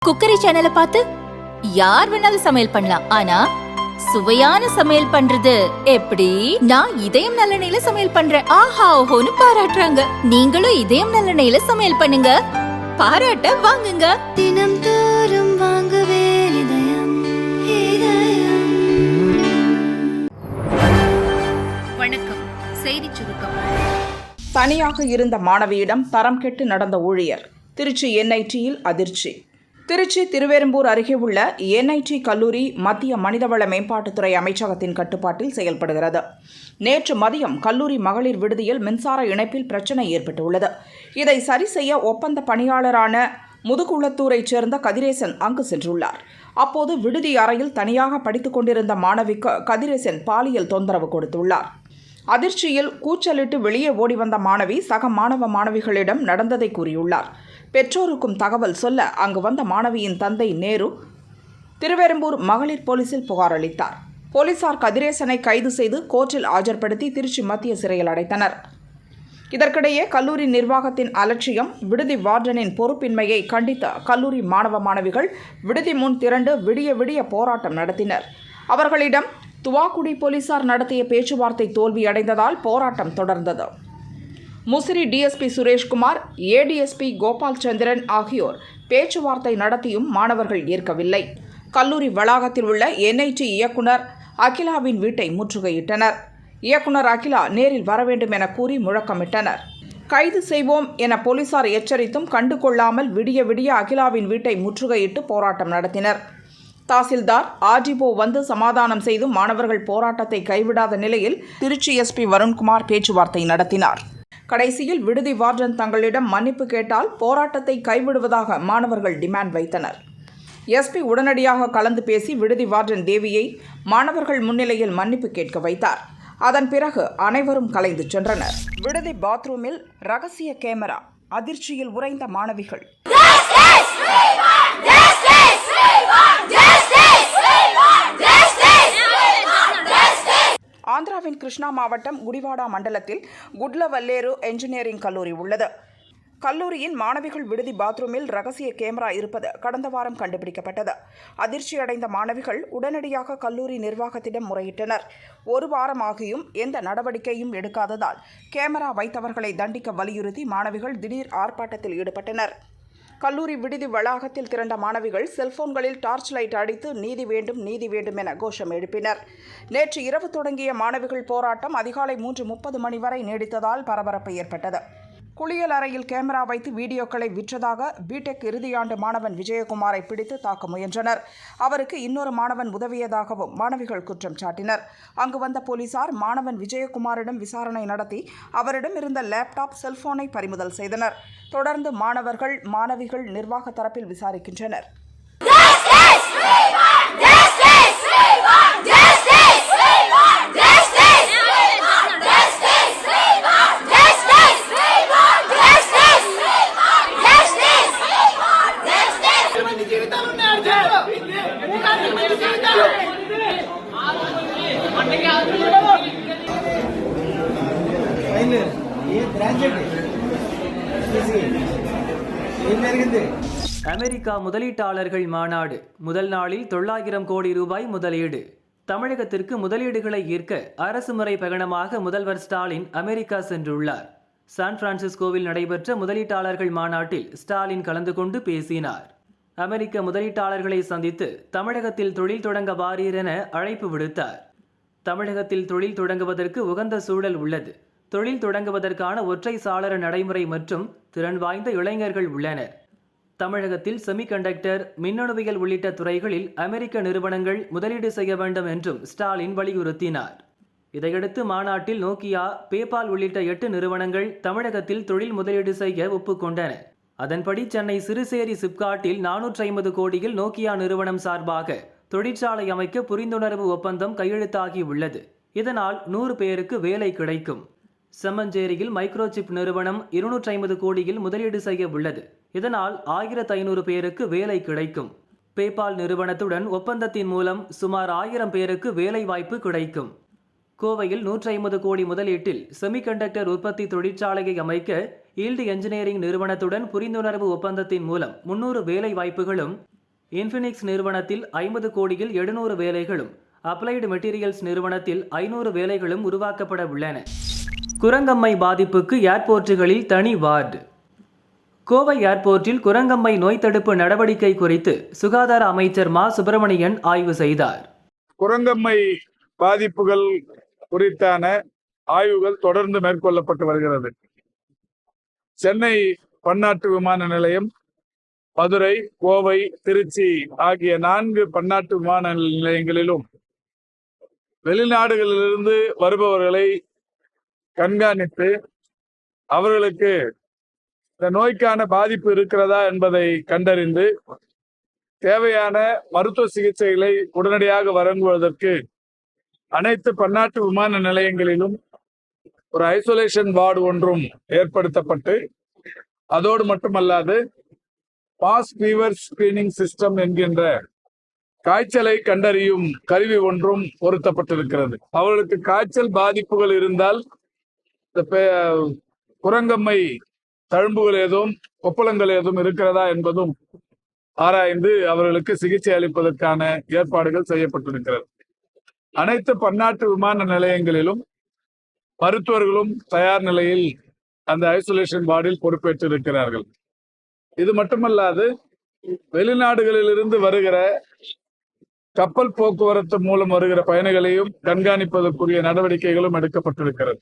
Cookery சேனலை பார்த்து யார் வேணாலும் சமையல் பண்ணலாம். ஆனா சுவையான சமையல் பண்றது எப்படி? நான் இதயம் நல்லெண்ணெயில சமையல் பண்றேன். ஆஹா ஓஹோன்னு பாராட்டுறாங்க. நீங்களும் இதயம் நல்லெண்ணெயில சமையல் பண்ணுங்க, பாராட்ட வாங்குங்க. தினம் தோறும் வாங்குவே இதயம். வணக்கம், செய்தி சுருக்கம். தனியாக இருந்த மாணவியிடம் தரம் கெட்டு நடந்த ஊழியர். திருச்சி என்ஐடியில் அதிர்ச்சி. திருச்சி திருவேறும்பூர் அருகே உள்ள என்ஐடி கல்லூரி மத்திய மனிதவள மேம்பாட்டுத்துறை அமைச்சகத்தின் கட்டுப்பாட்டில் செயல்படுகிறது. நேற்று மதியம் கல்லூரி மகளிர் விடுதியில் மின்சார இணைப்பில் பிரச்சினை ஏற்பட்டுள்ளது. இதை சரி செய்ய ஒப்பந்த பணியாளரான முதுகுளத்தூரைச் சேர்ந்த கதிரேசன் அங்கு சென்றுள்ளார். அப்போது விடுதி அறையில் தனியாக படித்துக் கொண்டிருந்த மாணவிக்கு கதிரேசன் பாலியல் தொந்தரவு கொடுத்துள்ளார். அதிர்ச்சியில் கூச்சலிட்டு வெளியே ஓடி வந்த மாணவி சக மாணவ மாணவிகளிடம் நடந்ததை கூறியுள்ளார். பெற்றோருக்கும் தகவல் சொல்ல அங்கு வந்த மாணவியின் தந்தை நேரு திருவேறும்பூர் மகளிர் போலீசில் புகார் அளித்தார். போலீசார் கதிரேசனை கைது செய்து கோர்ட்டில் ஆஜர்படுத்தி திருச்சி மத்திய சிறையில் அடைத்தனர். இதற்கிடையே கல்லூரி நிர்வாகத்தின் அலட்சியம், விடுதி வார்டனின் பொறுப்பின்மையை கண்டித்த கல்லூரி மாணவ மாணவிகள் விடுதி முன் திரண்டு விடிய விடிய போராட்டம் நடத்தினர். அவர்களிடம் துவாக்குடி போலீசார் நடத்திய பேச்சுவார்த்தை தோல்வியடைந்ததால் போராட்டம் தொடர்ந்தது. முசிறி டிஎஸ்பி சுரேஷ்குமார், ஏடிஎஸ்பி கோபால் சந்திரன் ஆகியோர் பேச்சுவார்த்தை நடத்தியும் மாணவர்கள் ஏற்கவில்லை. கல்லூரி வளாகத்தில் உள்ள என்ஐடி இயக்குனர் அகிலாவின் வீட்டை முற்றுகையிட்டனர். இயக்குனர் அகிலா நேரில் வர வேண்டும் என கூறி முழக்கமிட்டனர். கைது செய்வோம் என போலீசார் எச்சரித்தும் கண்டுகொள்ளாமல் விடிய விடிய அகிலாவின் வீட்டை முற்றுகையிட்டு போராட்டம் நடத்தினர். தாசில்தார், ஆர்டிஓ வந்து சமாதானம் செய்து மாணவர்கள் போராட்டத்தை கைவிடாத நிலையில் திருச்சி எஸ்பி வருண்குமார் பேச்சுவார்த்தை நடத்தினார். கடைசியில் விடுதி வார்டன் தங்களிடம் மன்னிப்பு கேட்டால் போராட்டத்தை கைவிடுவதாக மாணவர்கள் டிமாண்ட் வைத்தனர். எஸ்பி உடனடியாக கலந்து பேசி விடுதி வார்டன் தேவியை மாணவர்கள் முன்னிலையில் மன்னிப்பு கேட்க வைத்தார். அதன் பிறகு அனைவரும் கலைந்து சென்றனர். விடுதி பாத்ரூமில் ரகசிய கேமரா, அதிர்ச்சியில் உறைந்த மாணவிகள். ஆந்திராவின் கிருஷ்ணா மாவட்டம் குடிவாடா மண்டலத்தில் குட்லவல்லேரு என்ஜினியரிங் கல்லூரி உள்ளது. கல்லூரியின் மாணவிகள் விடுதி பாத்ரூமில் ரகசிய கேமரா இருப்பது கடந்த வாரம் கண்டுபிடிக்கப்பட்டது. அதிர்ச்சியடைந்த மாணவிகள் உடனடியாக கல்லூரி நிர்வாகத்திடம் முறையிட்டனர். ஒரு வாரமாகியும் எந்த நடவடிக்கையும் எடுக்காததால் கேமரா வைத்தவர்களை தண்டிக்க வலியுறுத்தி மாணவிகள் திடீர் ஆர்ப்பாட்டத்தில் ஈடுபட்டனர். கல்லூரி விடுதி வளாகத்தில் திரண்ட மாணவிகள் செல்போன்களில் டார்ச் லைட் அடித்து நீதி வேண்டும் நீதி வேண்டும் என கோஷம் எழுப்பினர். நேற்று இரவு தொடங்கிய மாணவிகள் போராட்டம் அதிகாலை 3:30 மணி வரை நீடித்ததால் பரபரப்பு ஏற்பட்டது. குளியல் அறையில் கேமரா வைத்து வீடியோக்களை விற்றதாக பிடெக் இறுதியாண்டு மாணவன் விஜயகுமாரை பிடித்து தாக்க முயன்றனர். அவருக்கு இன்னொரு மாணவன் உதவியதாகவும் மாணவிகள் குற்றம் சாட்டினர். அங்கு வந்த போலீசார் மாணவன் விஜயகுமாரிடம் விசாரணை நடத்தி அவரிடம் இருந்த லேப்டாப், செல்போனை பறிமுதல் செய்தனர். தொடர்ந்து மாணவர்கள், மாணவிகள் நிர்வாக தரப்பில் விசாரிக்கின்றனர். அமெரிக்கா முதலீட்டாளர்கள் மாநாடு முதல் நாளில் 900 கோடி ரூபாய் முதலீடு. தமிழகத்திற்கு முதலீடுகளை ஈர்க்க அரசு முறை பயணமாக முதல்வர் ஸ்டாலின் அமெரிக்கா சென்றுள்ளார். சான் பிரான்சிஸ்கோவில் நடைபெற்ற முதலீட்டாளர்கள் மாநாட்டில் ஸ்டாலின் கலந்து கொண்டு பேசினார். அமெரிக்க முதலீட்டாளர்களை சந்தித்து தமிழகத்தில் தொழில் தொடங்க வாரீர் என அழைப்பு விடுத்தார். தமிழகத்தில் தொழில் தொடங்குவதற்கு உகந்த சூழல் உள்ளது. தொழில் தொடங்குவதற்கான ஒற்றை சாளர நடைமுறை மற்றும் திறன் வாய்ந்த இளைஞர்கள் உள்ளனர். தமிழகத்தில் செமிகண்டக்டர், மின்னணுவியல் உள்ளிட்ட துறைகளில் அமெரிக்க நிறுவனங்கள் முதலீடு செய்ய வேண்டும் என்றும் ஸ்டாலின் வலியுறுத்தினார். இதையடுத்து மாநாட்டில் நோக்கியா, பேபால் உள்ளிட்ட 8 நிறுவனங்கள் தமிழகத்தில் தொழில் முதலீடு செய்ய ஒப்புக்கொண்டன. அதன்படி சென்னை சிறுசேரி சிப்காட்டில் 450 கோடியில் நோக்கியா நிறுவனம் சார்பாக தொழிற்சாலை அமைக்க புரிந்துணர்வு ஒப்பந்தம் கையெழுத்தாகி உள்ளது. இதனால் 100 பேருக்கு வேலை கிடைக்கும். செம்மஞ்சேரியில் மைக்ரோசிப் நிறுவனம் 250 கோடியில் முதலீடு செய்ய உள்ளது. இதனால் 1500 பேருக்கு வேலை கிடைக்கும். பேபால் நிறுவனத்துடன் ஒப்பந்தத்தின் மூலம் சுமார் 1000 பேருக்கு வேலை வாய்ப்பு கிடைக்கும். கோவையில் 150 கோடி முதலீட்டில் செமிகண்டக்டர் உற்பத்தி தொழிற்சாலையை அமைக்க ஈல்டு என்ஜினியரிங் நிறுவனத்துடன் புரிந்துணர்வு ஒப்பந்தத்தின் மூலம் 300 வேலை வாய்ப்புகளும் இன்ஃபினிக்ஸ் நிறுவனத்தில் 50 கோடியில் 700 வேலைகளும், அப்ளைடு மெட்டீரியல்ஸ் நிறுவனத்தில் 500 வேலைகளும் உருவாக்கப்பட உள்ளன. குரங்கம்மை பாதிப்புக்கு ஏர்போர்ட்டுகளில் தனி வார்டு. கோவை ஏர்போர்ட்டில் குரங்கம்மை நோய் தடுப்பு நடவடிக்கை குறித்து சுகாதார அமைச்சர் மா. சுப்பிரமணியன் ஆய்வு செய்தார். குரங்கம்மை பாதிப்புகள் குறித்தான ஆய்வுகள் தொடர்ந்து மேற்கொள்ளப்பட்டு வருகிறது. சென்னை பன்னாட்டு விமான நிலையம், மதுரை, கோவை, திருச்சி ஆகிய 4 பன்னாட்டு விமான நிலையங்களிலும் வெளிநாடுகளிலிருந்து வருபவர்களை கண்காணித்து அவர்களுக்கு இந்த நோய்க்கான பாதிப்பு இருக்கிறதா என்பதை கண்டறிந்து தேவையான மருத்துவ சிகிச்சைகளை உடனடியாக வழங்குவதற்கு அனைத்து பன்னாட்டு விமான நிலையங்களிலும் ஒரு ஐசோலேஷன் வார்டு ஒன்றும் ஏற்படுத்தப்பட்டு, அதோடு மட்டுமல்லாது மாஸ் ஃபீவர் ஸ்கிரீனிங் சிஸ்டம் என்கின்ற காய்ச்சலை கண்டறியும் கருவி ஒன்றும் பொருத்தப்பட்டிருக்கிறது. அவர்களுக்கு காய்ச்சல் பாதிப்புகள் இருந்தால் குரங்கம்மை தழும்புகள் ஏதும் கொப்பளங்கள் ஏதும் இருக்கிறதா என்பதும் ஆராய்ந்து அவர்களுக்கு சிகிச்சை அளிப்பதற்கான ஏற்பாடுகள் செய்யப்பட்டிருக்கிறது. அனைத்து பன்னாட்டு விமான நிலையங்களிலும் மருத்துவர்களும் தயார் நிலையில் அந்த ஐசோலேஷன் வார்டில் பொறுப்பேற்றிருக்கிறார்கள். இது மட்டுமல்லாது வெளிநாடுகளிலிருந்து வருகிற கப்பல் போக்குவரத்து மூலம் வருகிற பயணிகளையும் கண்காணிப்பதற்குரிய நடவடிக்கைகளும் எடுக்கப்பட்டிருக்கிறது.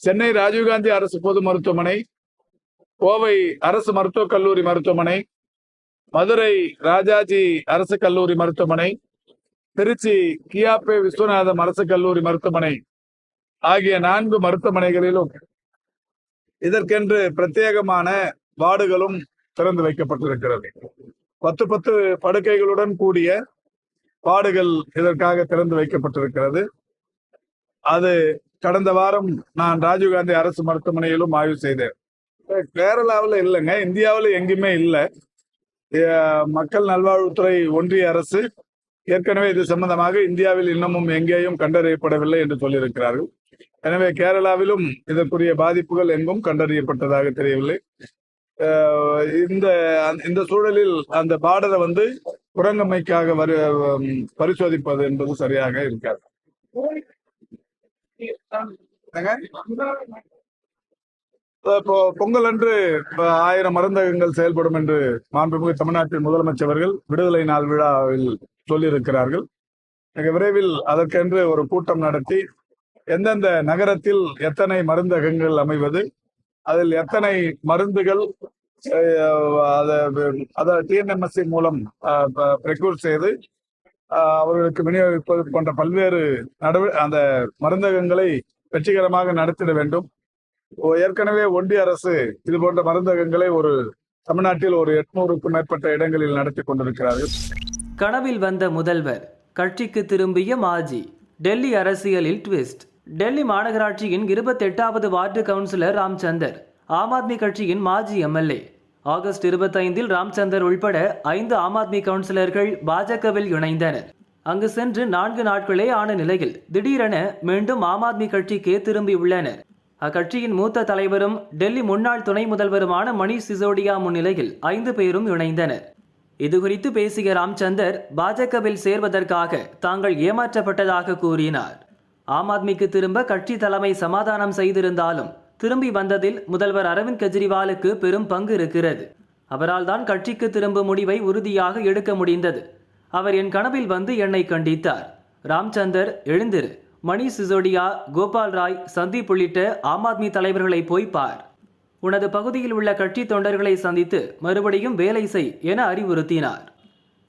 சென்னை ராஜீவ்காந்தி அரசு பொது மருத்துவமனை, கோவை அரசு மருத்துவக் கல்லூரி மருத்துவமனை, மதுரை ராஜாஜி அரசு கல்லூரி மருத்துவமனை, திருச்சி கியாபே விஸ்வநாதம் அரசு கல்லூரி மருத்துவமனை ஆகிய 4 மருத்துவமனைகளிலும் இதற்கென்று பிரத்யேகமான வார்டுகளும் திறந்து வைக்கப்பட்டிருக்கிறது. 10 படுக்கைகளுடன் கூடிய வார்டுகள் இதற்காக திறந்து வைக்கப்பட்டிருக்கிறது. அது கடந்த வாரம் நான் ராஜீவ்காந்தி அரசு மருத்துவமனையிலும் ஆய்வு செய்தேன். கேரளாவில் இல்லைங்க, இந்தியாவில் எங்குமே இல்லை. மக்கள் நல்வாழ்வுத்துறை ஒன்றிய அரசு ஏற்கனவே இது சம்பந்தமாக இந்தியாவில் இன்னமும் எங்கேயும் கண்டறியப்படவில்லை என்று சொல்லியிருக்கிறார்கள். எனவே கேரளாவிலும் இதற்குரிய பாதிப்புகள் எங்கும் கண்டறியப்பட்டதாக தெரியவில்லை. இந்த சூழலில் அந்த பார்டரை குரங்கம்மைக்காக பரிசோதிப்பது என்பது சரியாக இருக்காது. இப்போ பொங்கல் அன்று 1000 மருந்தகங்கள் செயல்படும் என்று மாண்புமிகு தமிழ்நாட்டின் முதலமைச்சர்கள் விடுதலை நாள் விழாவில் சொல்லியிருக்கிறார்கள். மிக விரைவில் அதற்கென்று ஒரு கூட்டம் நடத்தி எந்தெந்த நகரத்தில் எத்தனை மருந்தகங்கள் அமைவது, அதில் எத்தனை மருந்துகள் TNMSC மூலம் ப்ரெக்யூர் செய்து அவர்களுக்கு விநியோகிப்பது போன்ற பல்வேறு அந்த மருந்தகங்களை வெற்றிகரமாக நடத்திட வேண்டும். ஏற்கனவே ஒன்றிய அரசு இது போன்ற மருந்தகங்களை தமிழ்நாட்டில் 800க்கும் மேற்பட்ட இடங்களில் நடத்தி கொண்டிருக்கிறார்கள். கனவில் வந்த முதல்வர், கட்சிக்கு திரும்பிய மாஜி. டெல்லி அரசியலில் ட்விஸ்ட். டெல்லி மாநகராட்சியின் 28வது வார்டு கவுன்சிலர் ராம்சந்தர் ஆம் ஆத்மி கட்சியின் மாஜி எம்எல்ஏ. ஆகஸ்ட் 25இல் ராம்சந்தர் உள்பட 5 ஆம் ஆத்மி கவுன்சிலர்கள் பாஜகவில் இணைந்தனர். அங்கு சென்று 4 நாட்களே ஆன நிலையில் திடீரென மீண்டும் ஆம் ஆத்மி கட்சிக்கே திரும்பியுள்ளனர். அக்கட்சியின் மூத்த தலைவரும் டெல்லி முன்னாள் துணை முதல்வருமான மணீஷ் சிசோடியா முன்னிலையில் 5 பேரும் இணைந்தனர். இதுகுறித்து பேசிய ராம்சந்தர் பாஜகவில் சேர்வதற்காக தாங்கள் ஏமாற்றப்பட்டதாக கூறினார். ஆம் ஆத்மிக்கு திரும்ப கட்சி தலைமை சமாதானம் செய்திருந்தாலும் திரும்பி வந்ததில் முதல்வர் அரவிந்த் கெஜ்ரிவாலுக்கு பெரும் பங்கு இருக்கிறது. அவரால் தான் கட்சிக்கு திரும்பும் முடிவை உறுதியாக எடுக்க முடிந்தது. அவர் என் கனவில் வந்து என்னை கண்டித்தார். ராம்சந்தர், எழுந்திரு, மணீஷ் சிசோடியா, கோபால் ராய், சந்தீப் உள்ளிட்ட ஆம் ஆத்மி தலைவர்களை போய் பார். உனது பகுதியில் உள்ள கட்சி தொண்டர்களை சந்தித்து மறுபடியும் வேலை செய் என அறிவுறுத்தினார்.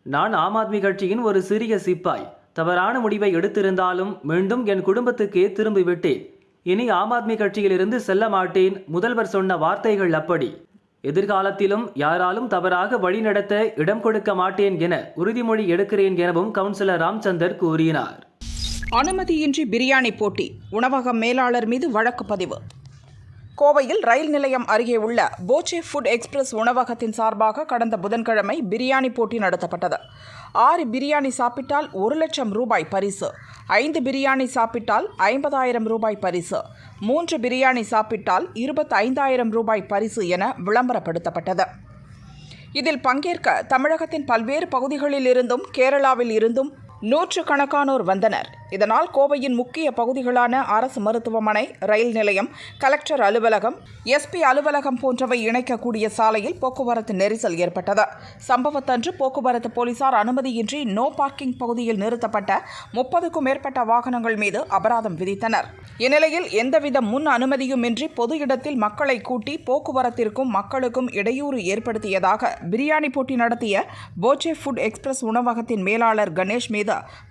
நான் ஆம் ஆத்மி கட்சியின் ஒரு சிறிய சிப்பாய். தவறான முடிவை எடுத்திருந்தாலும் மீண்டும் என் குடும்பத்துக்கே திரும்பிவிட்டேன். இனி ஆம் ஆத்மி கட்சியிலிருந்து செல்ல மாட்டேன். முதல்வர் சொன்ன வார்த்தைகள் அப்படி. எதிர்காலத்திலும் யாராலும் தவறாக வழிநடத்த இடம் கொடுக்க மாட்டேன் என உறுதிமொழி எடுக்கிறேன் எனவும் கவுன்சிலர் ராம்சந்தர் கூறினார். அனுமதியின்றி பிரியாணி போட்டி, உணவக மேலாளர் மீது வழக்கு பதிவு. கோவையில் ரயில் நிலையம் அருகே உள்ள போச்சே ஃபுட் எக்ஸ்பிரஸ் உணவகத்தின் சார்பாக கடந்த புதன்கிழமை பிரியாணி போட்டி நடத்தப்பட்டது. 6 பிரியாணி சாப்பிட்டால் 1 லட்சம் ரூபாய் பரிசு, 5 பிரியாணி சாப்பிட்டால் 50,000 ரூபாய் பரிசு, 3 பிரியாணி சாப்பிட்டால் 25,000 ரூபாய் பரிசு என விளம்பரப்படுத்தப்பட்டது. இதில் பங்கேற்க தமிழகத்தின் பல்வேறு பகுதிகளில் இருந்தும் கேரளாவில் இருந்தும் நூற்றுக்கணக்கானோர் வந்தனர். இதனால் கோவையின் முக்கிய பகுதிகளான அரசு மருத்துவமனை, ரயில் நிலையம், கலெக்டர் அலுவலகம், எஸ்பி அலுவலகம் போன்றவை இணைக்கக்கூடிய சாலையில் போக்குவரத்து நெரிசல் ஏற்பட்டது. சம்பவத்தன்று போக்குவரத்து போலீசார் அனுமதியின்றி நோ பார்க்கிங் பகுதியில் நிறுத்தப்பட்ட 30க்கும் மேற்பட்ட வாகனங்கள் மீது அபராதம் விதித்தனர். இந்நிலையில் எந்தவித முன் அனுமதியுமின்றி பொது இடத்தில் மக்களை கூட்டி போக்குவரத்திற்கும் மக்களுக்கும் இடையூறு ஏற்படுத்தியதாக பிரியாணி போட்டி நடத்திய போச்சே ஃபுட் எக்ஸ்பிரஸ் உணவகத்தின் மேலாளர் கணேஷ் மீது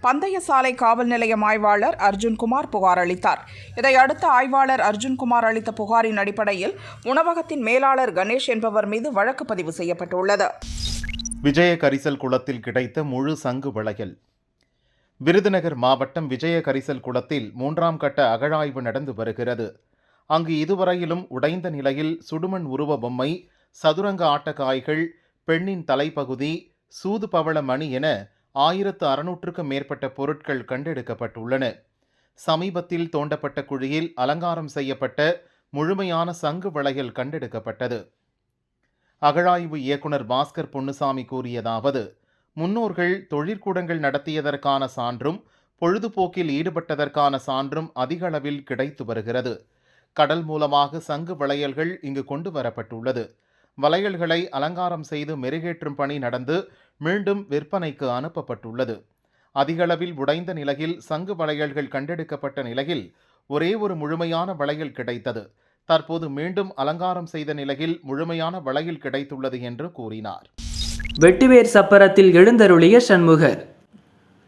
பந்தய சாலை காவல் நிலையம் ஆய்வாளர் அர்ஜுன்குமார் புகார் அளித்தார். இதையடுத்து ஆய்வாளர் அர்ஜுன்குமார் அளித்த புகாரின் அடிப்படையில் உணவகத்தின் மேலாளர் கணேஷ் என்பவர் மீது வழக்கு பதிவு செய்யப்பட்டுள்ளது. விஜய கரிசல் குளத்தில் கிடைத்த முழு சங்கு வளையல். விருதுநகர் மாவட்டம் விஜய கரிசல் குளத்தில் 3ஆம் கட்ட அகழாய்வு நடந்து வருகிறது. அங்கு இதுவரையிலும் உடைந்த நிலையில் சுடுமண் உருவ பொம்மை, சதுரங்க ஆட்டக்காய்கள், பெண்ணின் தலைப்பகுதி, சூது பவள மணி என 1600க்கும் மேற்பட்ட பொருட்கள் கண்டெடுக்கப்பட்டுள்ளன. சமீபத்தில் தோண்டப்பட்ட குழியில் அலங்காரம் செய்யப்பட்ட முழுமையான சங்கு வளையல் கண்டெடுக்கப்பட்டது. அகழாய்வு இயக்குனர் பாஸ்கர் பொன்னுசாமி கூறியதாவது: முன்னோர்கள் தொழிற்கூடங்கள் நடத்தியதற்கான சான்றும் பொழுதுபோக்கில் ஈடுபட்டதற்கான சான்றும் அதிக அளவில் கிடைத்து வருகிறது. கடல் மூலமாக சங்கு வளையல்கள் இங்கு கொண்டு வரப்பட்டுள்ளது. வளையல்களை அலங்காரம் செய்து மெருகேற்றும் பணி நடந்து மீண்டும் விற்பனைக்கு அனுப்பப்பட்டுள்ளது. அதிகளவில் உடைந்த நிலையில் சங்கு வளையல்கள் கண்டெடுக்கப்பட்ட நிலையில் ஒரே ஒரு முழுமையான வளையல் கிடைத்தது. தற்போது மீண்டும் அலங்காரம் செய்த நிலையில் முழுமையான வளையல் கிடைத்துள்ளது என்று கூறினார். வெட்டிவேர் சப்பரத்தில் எழுந்தருளிய சண்முகர்.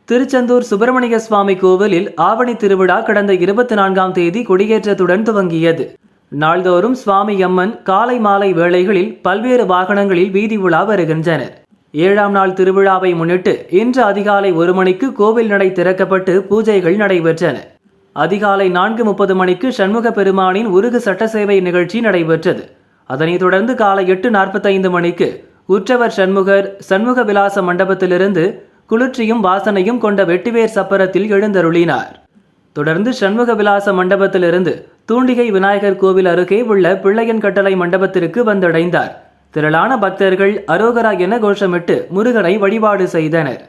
திருச்செந்தூர் சுப்பிரமணிய சுவாமி கோவிலில் ஆவணி திருவிழா கடந்த 24ஆம் தேதி கொடியேற்றத்துடன் துவங்கியது. நாள்தோறும் சுவாமி அம்மன் காலை மாலை வேளைகளில் பல்வேறு வாகனங்களில் வீதி உலா வருகின்றனர். 7ஆம் நாள் திருவிழாவை முன்னிட்டு இன்று அதிகாலை 1 மணிக்கு கோவில் நடை திறக்கப்பட்டு பூஜைகள் நடைபெற்றன. அதிகாலை 4:30 மணிக்கு சண்முக பெருமானின் உருகு சட்டசேவை நிகழ்ச்சி நடைபெற்றது. அதனைத் தொடர்ந்து காலை 8:45 மணிக்கு உற்சவர் சண்முகர் சண்முக விலாச மண்டபத்திலிருந்து குளிர்ச்சியும் வாசனையும் கொண்ட வெட்டிவேர் சப்பரத்தில் எழுந்தருளினார். தொடர்ந்து சண்முக விலாச மண்டபத்திலிருந்து தூண்டிகை விநாயகர் கோவில் அருகே உள்ள பிள்ளையன் கட்டளை மண்டபத்திற்கு வந்தடைந்தார். திரளான பக்தர்கள் அரோகரா என கோஷமிட்டு முருகனை வழிபாடு செய்தனர்.